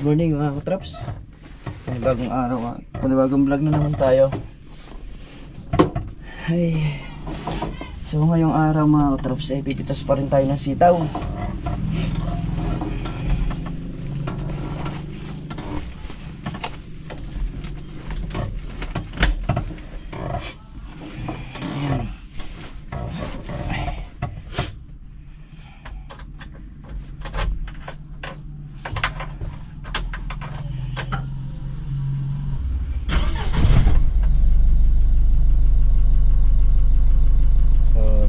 morning mga katraps. Panibagong araw, panibagong vlog na naman tayo. Ay. So ngayong araw mga katraps ay pipitas pa rin tayo ng sitaw. Ayan.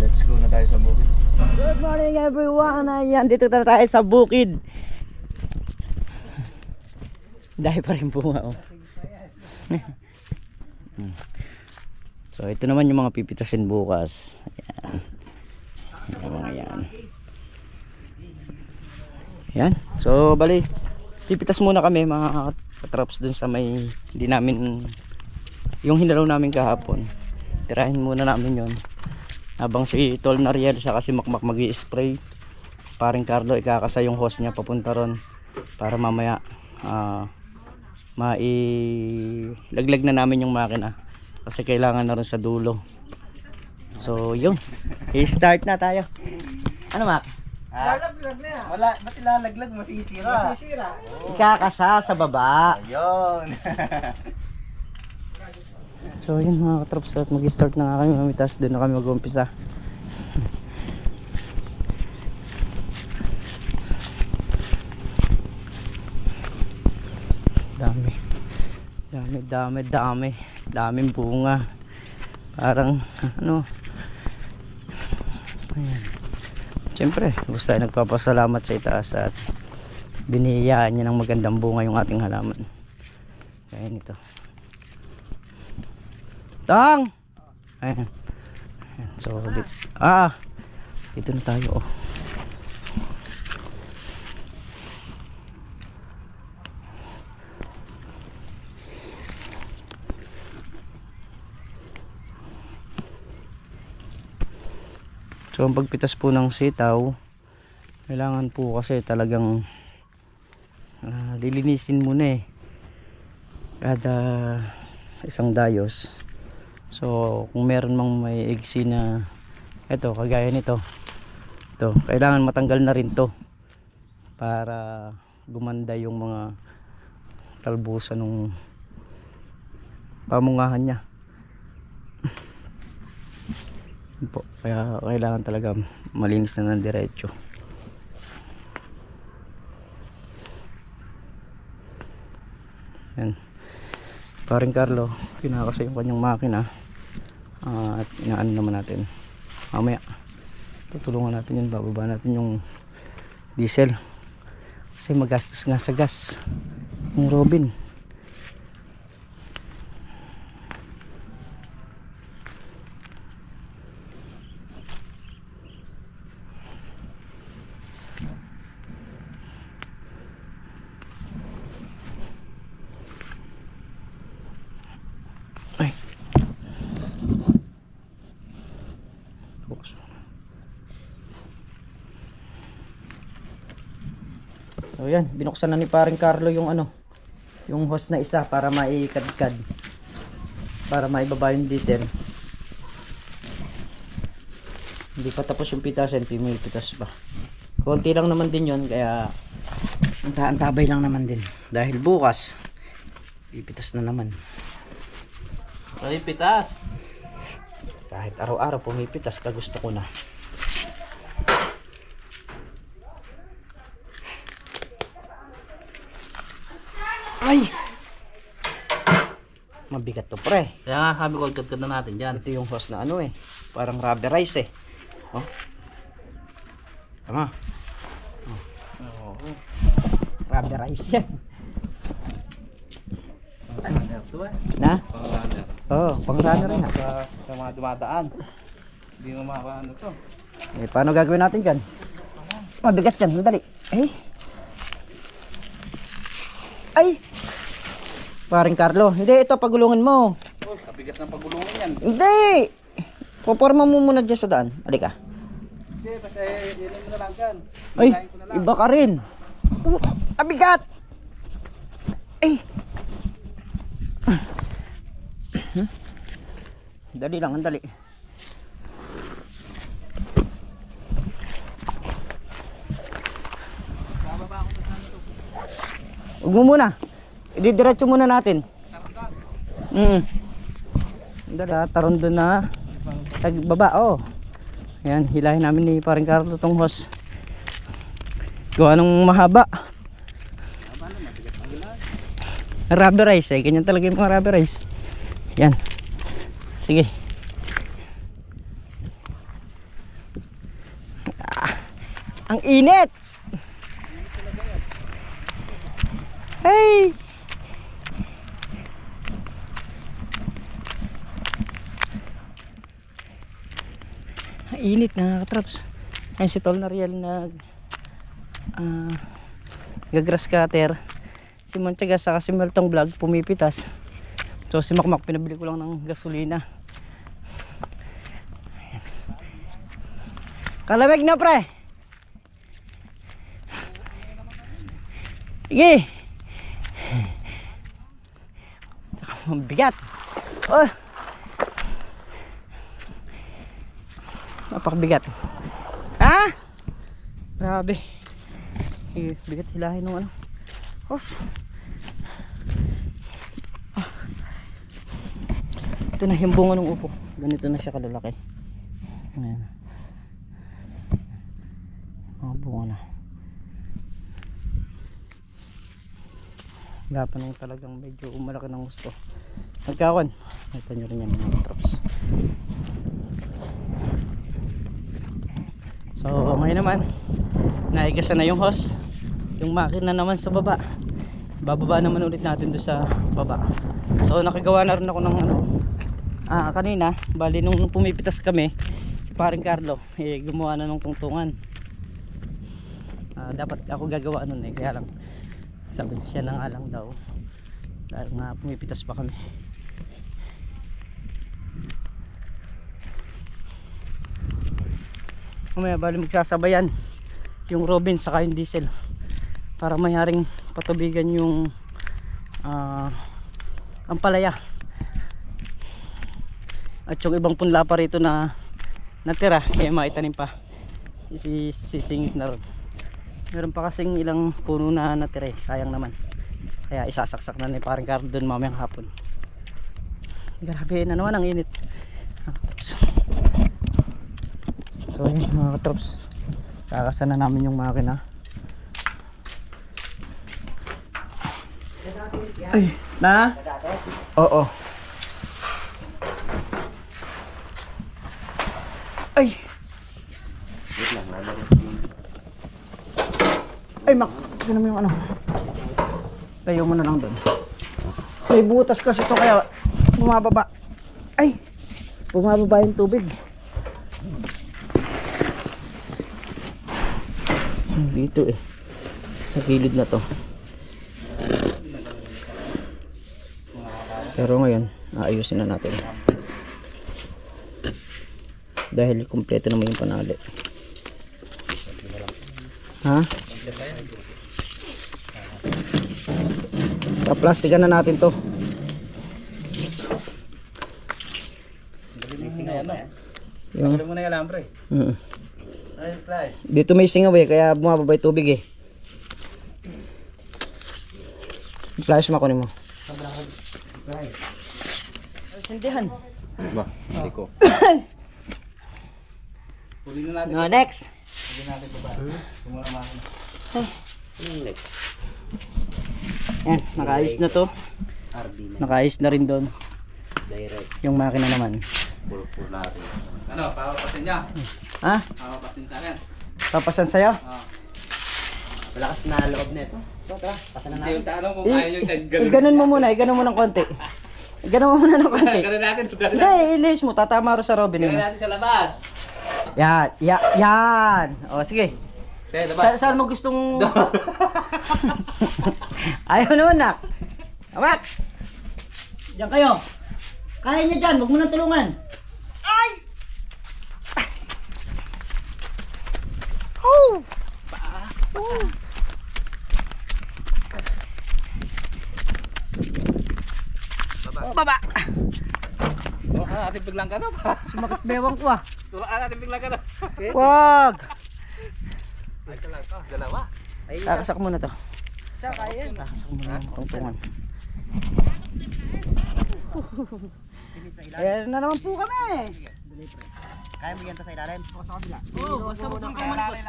Let's go na tayo sa bukid. Good morning everyone. Ayan, dito na tayo sa bukid. Dahil pa rin bunga oh. So ito naman yung mga pipitasin bukas. Ayan. Yung mga yan. Ayan. So bali, pipitas muna kami mga katraps dun sa may hindi namin yung hinalaw namin kahapon. Tirahin muna namin yon. Habang si Tol Nariel siya kasi Makmak mag-i-spray, paring Carlo ikakasa yung hose niya papunta ron para mamaya mailaglag na namin yung makina kasi kailangan na rin sa dulo. So yun, i-start na tayo. Ano Mak? Lalaglag na yan. Wala, ba't ilalaglag? Masisira. Masisira. Ikakasa sa baba. Ayun. So yun mga katrops, at mag-start na nga kami mamitas, doon na kami mag-umpisa. Daming bunga. Parang ano. Ayan. Siyempre, gusto tayo nagpapasalamat sa itaas at binihiyaan niya ng magandang bunga yung ating halaman. Kaya ito. Tang! Ayan. So, dito na tayo oh. So, ang pagpitas po ng sitaw, kailangan po kasi talagang lilinisin muna eh. Kada isang dayos. So kung meron mang may igsi na ito kagaya nito, ito kailangan matanggal na rin to para gumanda yung mga talbusan ng pamungahan niya. Po, kaya kailangan talaga malinis na ng diretso. Yan. Paring Carlo kinakasa yung kanyang makina. At inaano naman natin mamaya, tutulungan natin yun, bababa natin yung diesel kasi magastos nga sa gas yung Robin. So yan, binuksan na ni paring Carlo yung ano, yung hose na isa para maikadkad, para maibaba yung diesel. Hindi pa tapos yung pitasin, may pitas pa. Konti lang naman din yon, kaya antabay lang naman din. Dahil bukas, ipitas na naman. Ay, pitas. Kahit araw-araw pumipitas, kagusto ko na. Ay! Mabigat to pre. Kaya nga sabi ko, ikad-kad na natin dyan. Ito yung hose na ano eh. Parang rubberize eh. Oh. Tama. Oh. Rubberize yan. Na? Oo, pang runner nga. Sa mga dumadaan. Hindi mo makaano to. Eh, paano gagawin natin dyan? Mabigat yan, madali. Ay! Paring Carlo, hindi, ito pagulungan mo. Oh, kabigat ng pagulungan yan. Hindi! Puporma mo muna dyan sa daan. Halika. Hindi, basta yun mo na lang dyan. Ay, iba ka rin. Abigat! Ay! Dali lang, ang dali. Huwag mo muna. Ididiretso muna natin. Dali, taron doon na sa baba. Oh. Ayan, hilahin namin ni paring Carlo tong hose. Gawa nung mahaba. Rubberize eh. Ganyan talaga yung mga rubberize. Yan. Sige. Ang init. Hey. Ang init na katraps. Ayun si Tol Nariel nag gagrass cutter. Si Montiaga saka si Meltong Vlog pumipitas. So si Makmak pinabili ko lang ng gasolina. Kalamig na pre. Sige. Saka mabigat. Oh. Napakabigat. Ha? Grabe. Bigat hilahin ng ano. Hos. Ito na yung bunga ng upo. Ganito na siya kalalaki. Ayan. Mga bunga na. Gapan na talagang medyo malaki ng gusto. Nagkakon. Ito nyo rin yan mga traps. So ngayon naman naigasan na yung hose. Yung makina naman sa baba. Bababa naman ulit natin doon sa baba. So nakagawa na rin ako ng ano. Kanina, bali nung pumipitas kami, si paring Carlo gumawa na ng tungtungan. Dapat ako gagawa nun eh, kaya lang sabi siya na nga lang daw dahil nga pumipitas pa kami. Mamaya bali magsasabayan yung Robin saka yung diesel para mayaring patubigan yung ampalaya at yung ibang punla pa rito na natira kaya maitanim pa sisingit na ron. Meron pa kasing ilang puno na natira, sayang naman. Kaya isasaksak na ni paring Carlo doon mamayang hapon. Grabe na naman ang init. So yun mga katrops, kakasan na namin yung makina. Ay, na? Oo. Ay. Ay mak, ganun mo yung ano. Tayo mo na lang doon. May butas kasi ito kaya bumababa. Ay, bumababa yung tubig. Dito eh, sa gilid na to. Pero ngayon aayusin na natin dahil kumpleto naman yung panali. Ha? Plastikan na natin to. Yung mo na yung alambre. Dito may singaw eh, kaya bumababa yung tubig eh. Flash mo kunin mo. Sindihan. Ba, hindi ko. Huli na natin. No, next. Huli natin ito ba? Tumura makina. Next. Yan, nakaayos na to. Nakaayos na rin doon. Direct. Yung makina naman. Pulpul natin. Ano, papapasin niya? Ha? Papapasin sa akin. Papasan sa'yo? Oo. Malakas na loob nito. Tara, Pasanan Hindi yung natin. tanong kung kaya yung taggalin. Ganun mo muna, ganun mo ng konti. Ganun mo muna ng konti. Ganun natin. Hindi, ilis mo, tatama rin sa Robin. Ganun natin sa labas. Yan, yan. O, sige. Sige, labas. Saan mo gustong... Ayaw naman na. Amat! Diyan kayo. Kaya niya dyan, huwag mo nang tulungan. Ay! Oh! baba. Tulak natin biglang ka na pa. Sumakit bewang ko ah. Tulak natin biglang ka na. Wag. Ay, ito lang to. Dalawa. Kakasak muna to. Isa, kaya. Kakasak muna ang tungtungan. Ayan na naman po kami. Kaya mo yan sa ilalim? O sa kabila? Oo, basta mo kang kamalipos.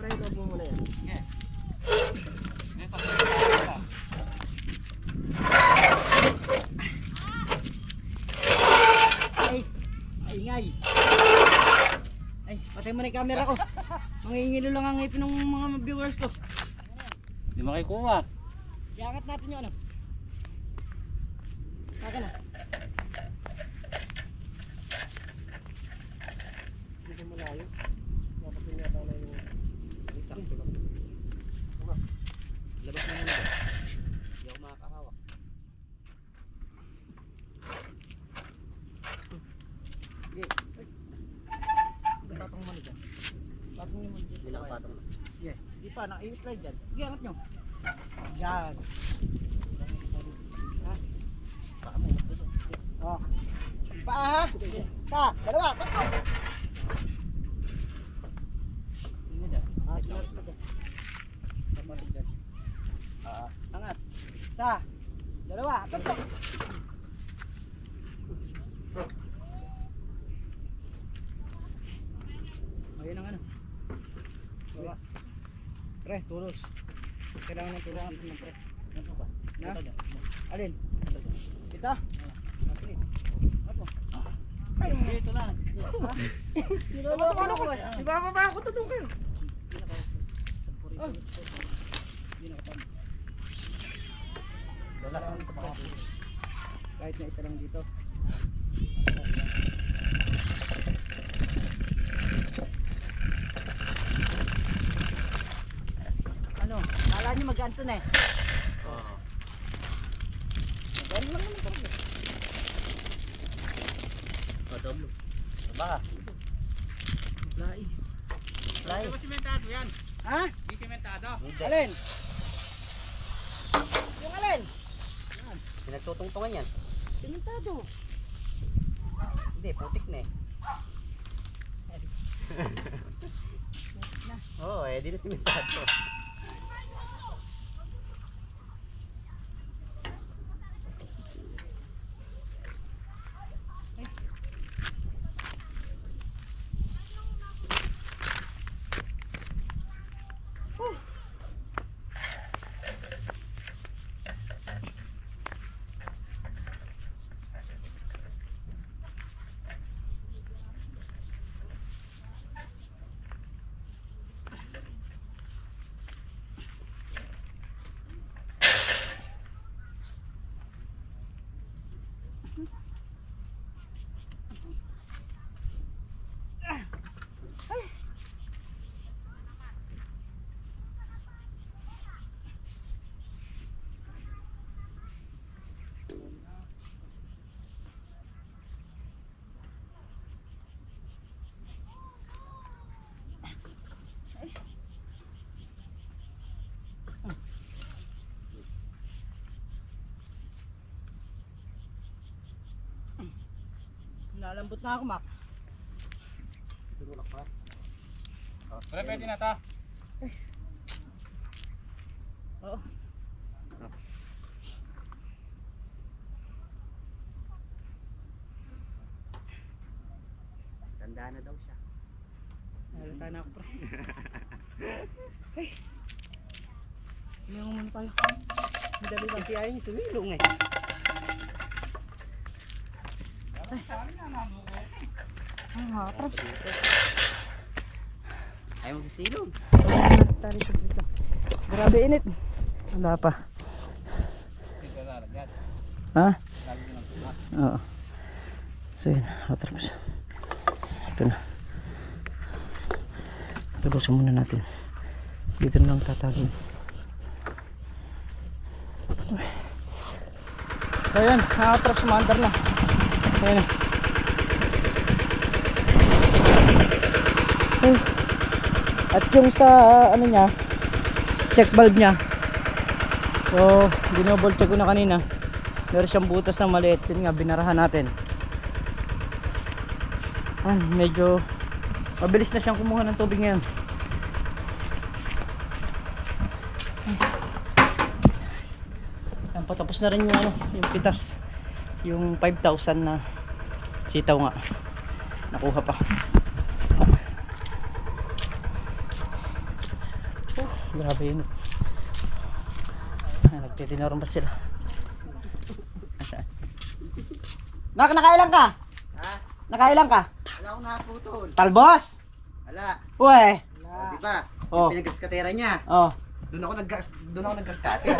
Preno mo muna yan. Ay, ingay. Ay, patay mo na yung camera ko. Mangingilo lang ang ngipin ng mga viewers ko. Hindi makikuha. Iangat natin yung ano. Saka na. Hindi mo malayo. Dapat yung yata na yung sakto lang. Labas mo muna. Hindi ako makakahawak. Sige. Patong mo dyan. Patong mo dyan. Silang patong. Yeah. Di pa, naka-i-slide dyan. Sige, angat nyo. Yan. Ha? Baka mo magsusunod. Oh. Paa ha? Isa, dalawa, tatlo. Hindi na. Sulat na dyan. Tapas dyan. Angat. Isa, dalawa, tatlo. Ayun ang ano. Dalawa. Pre, tulos. Kailangan ng tulungan ng pre. Ano ba? Na? Ito dyan. Alin? Ito. Sige. Apo. Ay, dito lang. Niloloko ano ko. Ibababa ako to doon kayo. Kahit na isa lang dito. Ano? Kala nyo mag-anto na eh. Oo. Ganun lang naman talaga. Double. Baka. Lais. Hindi ba simentado yan? Ha? Hindi simentado. Alin? Yung alin? Pinagtutungtungan yan. Simentado. Hindi, putik na eh. Oo, di na simentado. Nalambot na ako, Mac. Tinulak pa. Wala, pwede na to. Oo. Tandaan na daw siya. Nalata na ako, pre. Ay. Umiyangon muna tayo. Madali lang. Kasi ayaw niyo sumilong eh. Ay, mga traps. Ayaw magsisilong. Tari sa dito. Grabe init. Wala pa. Hindi ka lalagyan. Ha? Lagi ko lang tulak. Oo. So yun, mga traps. Ito na. Tulusin muna natin. Dito na lang tatagin. So yun, mga traps, maandar na. Ayan na. Ay. At yung sa ano niya, check valve niya. So, dinouble check ko na kanina. Meron siyang butas na maliit. Yun nga, binarahan natin. Medyo mabilis na siyang kumuha ng tubig ngayon. Patapos na rin yung ano, yung pitas, yung 5,000 na sitaw nga nakuha pa. Grabe yun. Nagtitinarong ba sila? Saan? Nakailan ka? Ha? Nakailan ka? Wala akong nakaputol. Talbos? Wala. Uwe. Di ba? Oh. Yung pinag-graskatera niya. Oh. Doon ako nag-graskater.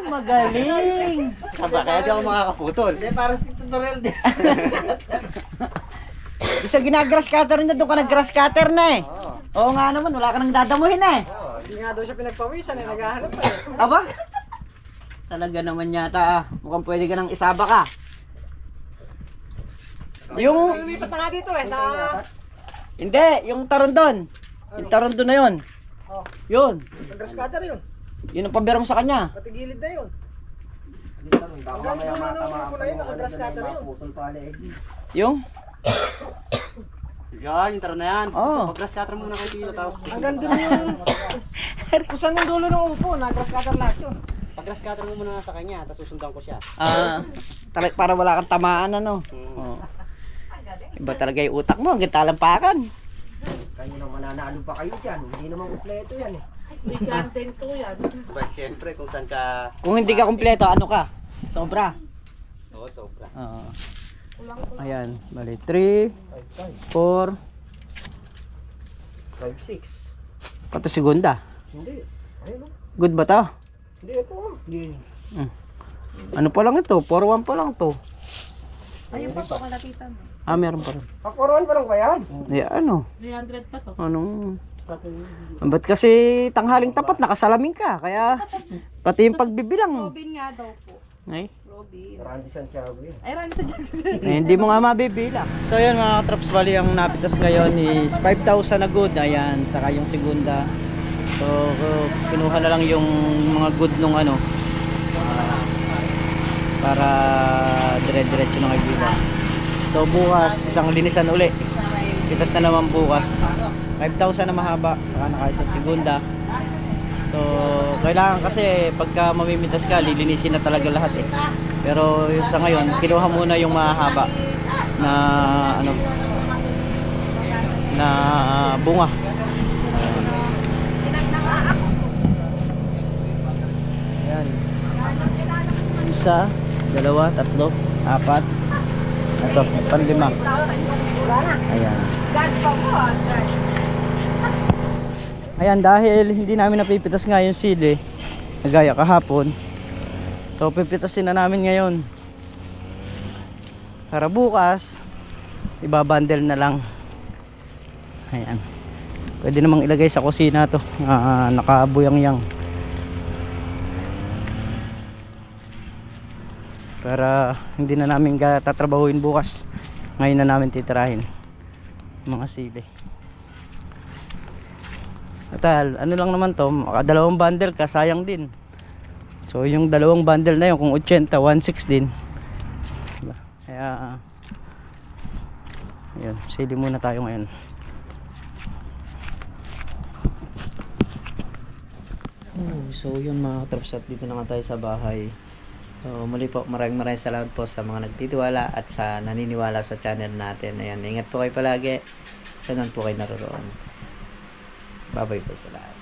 Magaling. Kaya di ako makakaputol. Hindi, parang si tutorial din. Isa ginagrass cutter na, doon ka nag-grass cutter na eh. Oo nga naman, wala ka nang dadamuhin eh. Hindi nga daw siya pinagpawisan eh, naghahanap pa eh. Aba? Talaga naman yata, mukhang pwede ka nang isaba ka. Yung... Lumipat na nga dito eh, sa... Hindi, yung Tarondon. Yung Tarondon na yun. Oh. Yun. Nag-graskater yun. Yun ang pabira mo sa kanya. Pati gilid na yun. Hanggang dulo ko na yun, naka-graskater yun. Yung? Yan, yung taro na yan. Oo. Mag-graskater muna kayo dito, tapos... Hanggang dulo yung... Kung saan yung dulo ng upo, nag-graskater lahat yun. Pag-graskater mo muna sa kanya, tapos susundan ko siya. Para wala kang tamaan ano. Oh. Iba talaga yung utak mo, hanggang talampakan. Kayo nang mananalo pa kayo dyan, hindi naman kumpleto yan eh. May content to yan. Ba, siyempre kung saan ka... Kung hindi ka kumpleto, ano ka? Sobra. Oo, sobra. Oo. Ayan, bali 3, 4, 5-6. pati segunda. Hindi. Ayun o. Good ba to? Hindi, ito o. Hindi. Ano pa lang ito? 4-1 pa lang to. Ayun pa po, kalapitan mo. Meron pa rin. Pakuruan pa lang ba yan? Ano? 300 pa to. Anong... Ba't kasi tanghaling tapat, nakasalamin ka. Kaya pati yung pagbibilang. Robin nga daw po. Ay, Robin. Randy Santiago yan. Ay, Randy sa Jackson. hindi mo nga mabibilang. So yun mga Traps, bali ang napitas ngayon is 5,000 na good. Ayan, saka yung segunda. So kinuha na lang yung mga good nung ano, para dire-diretso na kagila. So bukas, isang linisan uli. Pitas na naman bukas. 5,000 na mahaba, saka nakaisang segunda. So kailangan kasi pagka mamimitas ka, lilinisin na talaga lahat eh. Pero yung sa ngayon, kinuha muna yung mahaba na ano, na bunga. Ayan. Isa, dalawa, tatlo, apat. Ito, panlima. Ayan. Ayan, dahil hindi namin napipitas nga yung sili, nagaya kahapon. So pipitasin na namin ngayon. Para bukas, ibabundle na lang. Ayan. Pwede namang ilagay sa kusina to. Nakabuyang-yang. Para hindi na namin tatrabahuin bukas. Ngayon na namin titirahin mga sili. Total, ano lang naman to, dalawang bundle ka, sayang din. So yung dalawang bundle na yun, kung 80, 16 din. Diba? Kaya ayun, sili muna tayo ngayon. So yun mga katraps, at dito na nga tayo sa bahay. So muli po, maraming salamat po sa mga nagtitiwala at sa naniniwala sa channel natin. Ayan, ingat po kayo palagi. Saan po kayo naroon. Bye bye po sa lahat.